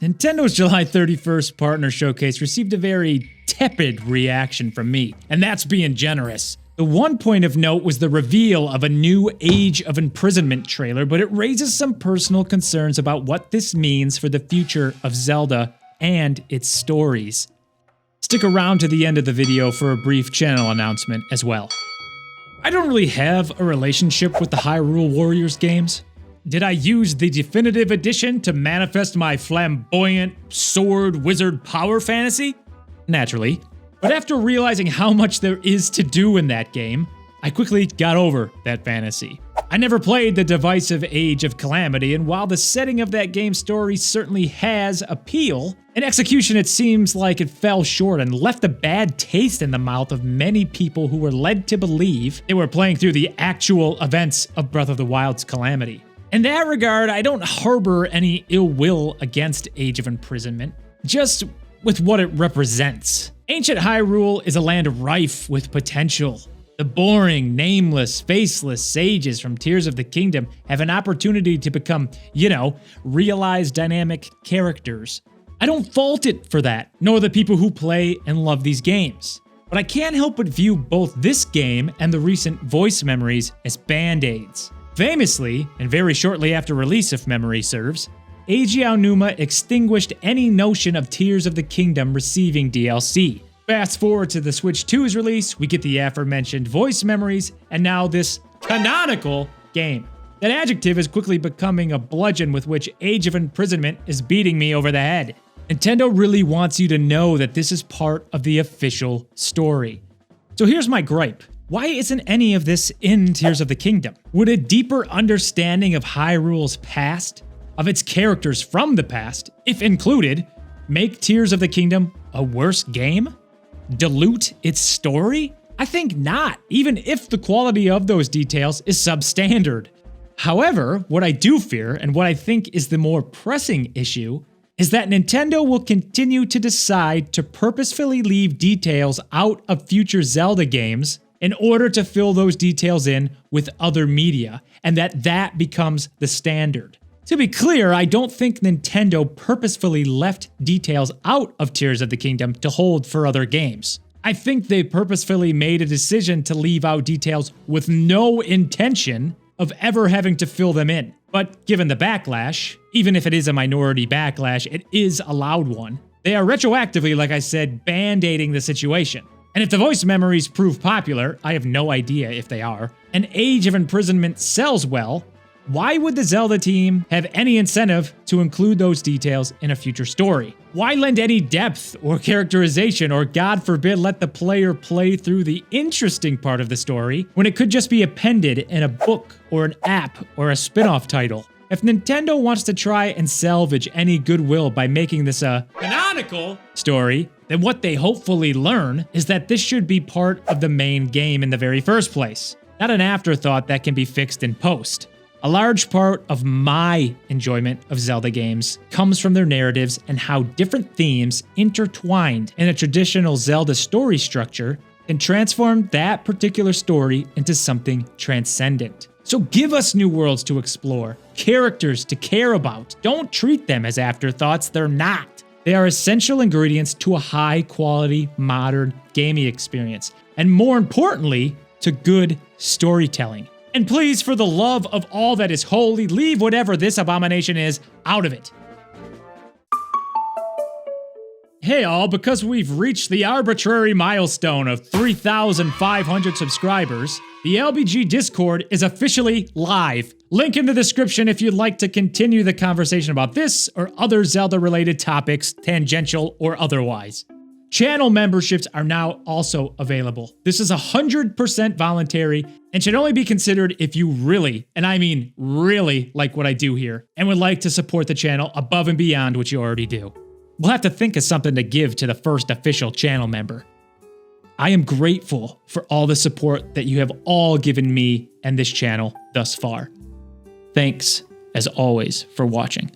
Nintendo's July 31st partner showcase received a very tepid reaction from me, and that's being generous. The one point of note was the reveal of a new Age of Imprisonment trailer, but it raises some personal concerns about what this means for the future of Zelda and its stories. Stick around to the end of the video for a brief channel announcement as well. I don't really have a relationship with the Hyrule Warriors games. Did I use the definitive edition to manifest my flamboyant sword wizard power fantasy? Naturally. But after realizing how much there is to do in that game, I quickly got over that fantasy. I never played the divisive Age of Calamity, and while the setting of that game's story certainly has appeal, in execution it seems like it fell short and left a bad taste in the mouth of many people who were led to believe they were playing through the actual events of Breath of the Wild's Calamity. In that regard, I don't harbor any ill will against Age of Imprisonment, just with what it represents. Ancient Hyrule is a land rife with potential. The boring, nameless, faceless sages from Tears of the Kingdom have an opportunity to become, realized dynamic characters. I don't fault it for that, nor the people who play and love these games. But I can't help but view both this game and the recent voice memories as band-aids. Famously, and very shortly after release if memory serves, Eiji Aonuma extinguished any notion of Tears of the Kingdom receiving DLC. Fast forward to the Switch 2's release, we get the aforementioned voice memories, and now this canonical game. That adjective is quickly becoming a bludgeon with which Age of Imprisonment is beating me over the head. Nintendo really wants you to know that this is part of the official story. So here's my gripe. Why isn't any of this in Tears of the Kingdom? Would a deeper understanding of Hyrule's past, of its characters from the past, if included, make Tears of the Kingdom a worse game? Dilute its story? I think not, even if the quality of those details is substandard. However, what I do fear, and what I think is the more pressing issue, is that Nintendo will continue to decide to purposefully leave details out of future Zelda games in order to fill those details in with other media, and that becomes the standard. To be clear, I don't think Nintendo purposefully left details out of Tears of the Kingdom to hold for other games. I think they purposefully made a decision to leave out details with no intention of ever having to fill them in. But given the backlash, even if it is a minority backlash, it is a loud one. They are retroactively, like I said, band-aiding the situation. And if the voice memories prove popular, I have no idea if they are, and Age of Imprisonment sells well, why would the Zelda team have any incentive to include those details in a future story? Why lend any depth or characterization, or God forbid let the player play through the interesting part of the story when it could just be appended in a book or an app or a spin-off title? If Nintendo wants to try and salvage any goodwill by making this a canonical story, then what they hopefully learn is that this should be part of the main game in the very first place, not an afterthought that can be fixed in post. A large part of my enjoyment of Zelda games comes from their narratives and how different themes intertwined in a traditional Zelda story structure can transform that particular story into something transcendent. So give us new worlds to explore, characters to care about. Don't treat them as afterthoughts, they're not. They are essential ingredients to a high-quality, modern gaming experience, and more importantly, to good storytelling. And please, for the love of all that is holy, leave whatever this abomination is out of it. Hey all, because we've reached the arbitrary milestone of 3,500 subscribers, the LBG Discord is officially live. Link in the description if you'd like to continue the conversation about this or other Zelda-related topics, tangential or otherwise. Channel memberships are now also available. This is 100% voluntary and should only be considered if you really, and I mean really, like what I do here and would like to support the channel above and beyond what you already do. We'll have to think of something to give to the first official channel member. I am grateful for all the support that you have all given me and this channel thus far. Thanks, as always, for watching.